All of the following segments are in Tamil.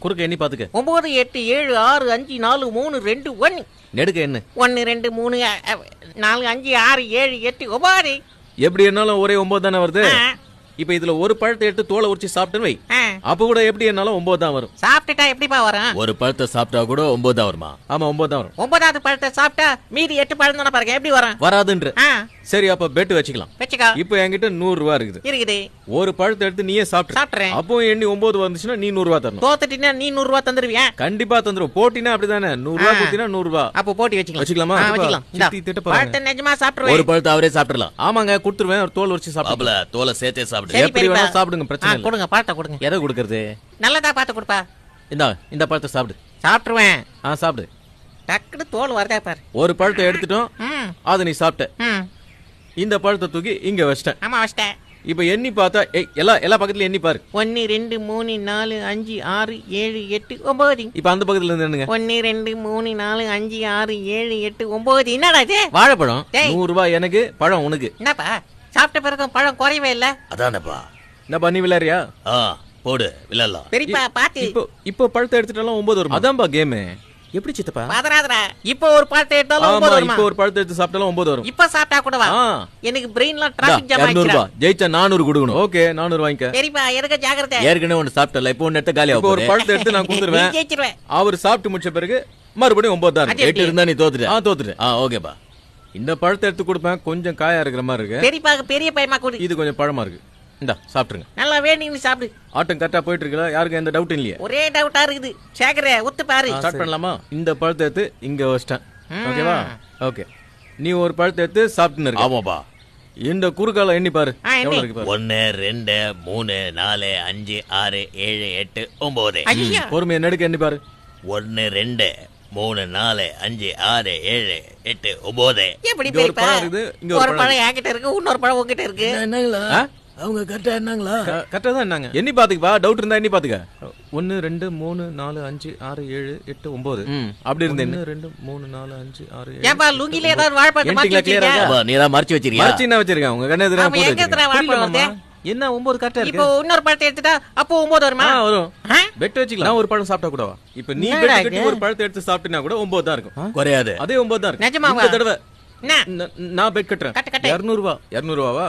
குறுக்க எண்ணி பாத்துக்க. 9 8 7 6 5 4 3 2 1. நெடுக்க என்ன? 1 2 3 4 5 6 7 8 9. எப்படி என்னாலும் ஒரே 9 தானே வருது. இப்ப இதுல ஒரு பழத்தை எடுத்து தோலை உரிச்சு சாப்பிட்டுன்னு வை. அப்ப கூட எப்படி என்னாலும் 9 தான் வரும். சாப்பிட்டுட்டா எப்படிப்பா வரும்? ஒரு பழத்தை சாப்பிட்டா கூட 9 தான் வருமா? ஆமா 9 தான் வரும். 9வது பழத்தை சாப்பிட்டா மீதி 8 பழம் தானே பாருங்க, எப்படி வரும்? வராதுன்ற. சரி அப்ப பெட் வச்சுக்கலாம். வச்சுக்கோ. இப்ப என்கிட்ட 100 ரூபா இருக்குது. ஒரு பழத்தை எடுத்து நீயே சாப்பிட்டுறேன். அப்போ எண்ணி 9 வந்துச்சுன்னா நீ 100 ரூபா தரணும். தோத்துட்டீங்கன்னா நீ 100 ரூபா தந்துருவியா? கண்டிப்பா தந்துரும். போட்டினா அப்படிதானே 100 ரூபா கொடுத்தீனா 100 ரூபா. அப்போ போட்டி வச்சுக்கலாமா? பழத்தை நிஜமா சாப்பிட்டுருவேன். ஒரு பழத்தை அவரே சாப்பிடலாம். ஆமாங்க கொடுத்துருவேன். ஒரு தோல் உரிச்சு சாப்பிடல. தோலை சேர்த்தே சாப்பிடு. எப்படி வேணா சாப்பிடுங்க, பிரச்சனை இல்ல. கொடுங்க பழத்தை கொடுங்க. எதை கொடுக்கறது? நல்லதா பார்த்து கொடுப்பா. இந்த பழத்தை சாப்பிடு. சாப்பிட்டுருவேன். சாப்பிடு. டக்குனு தோல் வரதா பாரு. ஒரு பழத்தை எடுத்துட்டோம், அதை நீ சாப்பிட்ட. இந்த பழத்தை தூக்கி இங்க வச்சிட்டேன். ஆமா வச்சிட்டேன். இப்ப எண்ணி பார்த்தா எல்லா பக்கத்துல எண்ணி பாரு. 1 2 3 4 5 6 7 8 9. இப்ப அந்த பக்கத்துல இருந்து என்னங்க? 1 2 3 4 5 6 7 8 9. என்னடா இது? வாழைப்பழம். 100 ரூபாய் எனக்கு, பழம் உனக்கு. என்னப்பா சாப்பிட்ட பிறகு பழம் குறையவே இல்ல. அதானப்பா. என்னப்பா நீ விளையாடுறியா? போடு விளையாடலாம். பெரியப்பா பாத்து. இப்போ பழத்தை எடுத்துட்டாலும் 9 வரும். அதான்பா கேம். எப்படி சித்தப்பா? பாதராதரா. இப்போ ஒரு பழத்தை எடுத்தாலும் 9 வரும். இப்போ ஒரு பழத்தை எடுத்து சாப்பிட்டாலும் 9 வரும். இப்ப சாப்பிட்டா கூட வா. எனக்கு பிரெயின்ல டிராபிக் ஜாம் ஆயிடுச்சு. 200 ரூபாய் ஜெயிச்சா 400 கொடுக்கணும். ஓகே 400 வாங்கிக்க. பெரியப்பா எனக்கு ஜாக்கிரதை. ஏற்கனவே ஒன்னு சாப்பிட்டல, இப்போ ஒன்னு எடுத்து காலியா. இப்போ ஒரு பழத்தை எடுத்து நான் கொடுத்துருவேன். ஜெயிச்சிருவேன். அவர் சாப்பிட்டு முடிச்ச பிறகு மறுபடியும் 9 தான். 8 இருந்தா நீ தோத்துட்ட. தோத்துட்டேன். ஓகேப்பா. இந்த பழத்தை எடுத்து கொடுப்பேன். கொஞ்சம் காயா இருக்கிற மாதிரி இருக்கு. பெரியப்பா பெரிய பையமா கொடு. இது கொஞ்சம் பழமா இருக்கு. இந்தா சாப்பிட்டுருங்க. நல்லா வேணும்னு சாப்பிடு. ஆட்டம் கரெக்டா போயிட்டு இருக்குல்ல? யாருக்கு எந்த டவுட் இல்லையா? ஒரே டவுட்டா இருக்குது. சேகரே ஒத்து பாரு. ஸ்டார்ட் பண்ணலாமா? இந்த பழத்தை எடுத்து இங்க வச்சிட்டேன். ஓகேவா? ஓகே. நீ ஒரு பழத்தை எடுத்து சாப்பிட்டுன்னு இருக்க. ஆமாப்பா. இந்த குறுக்கால எண்ணி பாரு. எவ்வளவு இருக்கு பாரு. 1 2 3 4 5 6 7 8 9. பொறுமையா நெடுக்க எண்ணி பாரு. 1 2 3 4 5 6 7 8 9. எப்படி ஒரு பழம் இருக்குது, இங்க ஒரு பழம் என்கிட்ட இருக்கு, இன்னொரு பழம் உங்ககிட்ட இருக்கு. என்னங்களா? அவங்க கரெக்டா என்னங்களா? கரெக்டா தான் என்னங்க? எண்ணி பாத்துக்கப்பா. டவுட் இருந்தா எண்ணி பாத்துக்க. 1 2 3 4 5 6 7 8 9. அப்படி இருந்தே 1 2 3 4 5 6 7. ஏப்பா லுங்கில ஏதாவது வாழைப்பழம் மாத்தி வச்சிருக்கியா? நீ தான் மறைச்சு வச்சிருக்கியா? மறைச்சு என்ன வச்சிருக்கேன்? உங்க கண்ணே எதிரா போட்டு எங்கத்துல வாழைப்பழம்? என்ன 9 கரெக்டா இருக்கு. இப்போ இன்னொரு பழத்தை எடுத்துட்டா அப்போ 9 வருமா? வரும். பெட் வச்சுக்கலாம். நான் ஒரு பழம் சாப்பிட்டா கூடவா? இப்போ நீ பெட் கட்டி ஒரு பழத்தை எடுத்து சாப்பிட்டினா கூட 9 தான் இருக்கும். குறையாது. அதே 9 தான் இருக்கு. நிஜமாவா? இந்த தடவை என்ன? நான் பெட் கட்டுறேன். 200 ரூபாய். 200 ரூபாவா?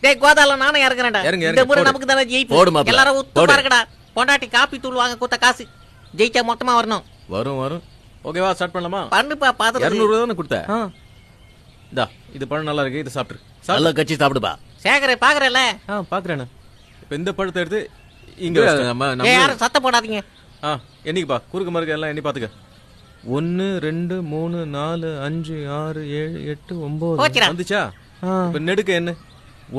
டேய் கோதால நானே இறங்குறேன்டா. இந்த முறை நமக்கு தான ஜெயிப்பு. எல்லாரும் உத்து பாருங்கடா. பொண்டாட்டி காப்பி தூள் வாங்க கொடுத்த காசு ஜெயிச்சா மொத்தமா வரணும். வரும். ஓகேவா? ஸ்டார்ட் பண்ணலாமா? பண்ணுப்பா பாத்து. 200 ரூபாய் தான கொடுத்த. இந்தா இது பழம் நல்லா இருக்கு. இத சாப்பிடு. நல்லா கச்சி சாப்பிடுப்பா. சேகரே பாக்குறல? பாக்குறேன். இப்போ இந்த பழத்தை எடுத்து இங்க நம்ம யாரும் சத்தம் போடாதீங்க. என்னைக்குப்பா குறுக்கு மறுக்க எல்லாம் எண்ணி பாத்துக்க. 1 2 3 4 5 6 7 8 9 வந்துச்சா? இப்ப நெடுக்க என்ன?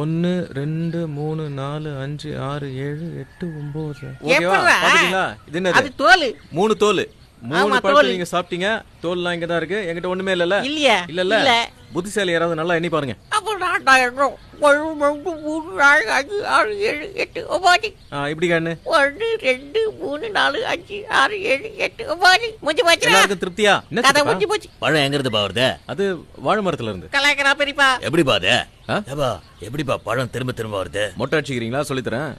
1 2 3 4 5 6 7 8 9. ஓகேவா? பாத்தீங்களா? இது என்னது? அது தோல். 3 தோல். 3 பழத்தை நீங்க சாப்பிட்டீங்க. தோல்லாம் இங்க தான் இருக்கு. என்கிட்ட ஒண்ணுமே இல்லல. இல்ல. புத்திசாலி யாராவது நல்லா எண்ணி பாருங்க. அப்ப நான் 1 2 3 4 5 6 7 8 9. இப்படி கண்ணு. 1 2 3 4 5 6 7 8 9. முடிஞ்சு போச்சு. எல்லாருக்கும் திருப்தியா? கதை முடிஞ்சு போச்சு. பழம் எங்க இருந்து வருது? அது வாழை மரத்துல இருந்து. கலாய்க்கறா பெரியப்பா. எப்படிப்பா அது? எப்படிப்பா பழம் திரும்ப வருது? மொட்டை அடிச்சுக்கிறீங்களா? சொல்லித்தரேன்.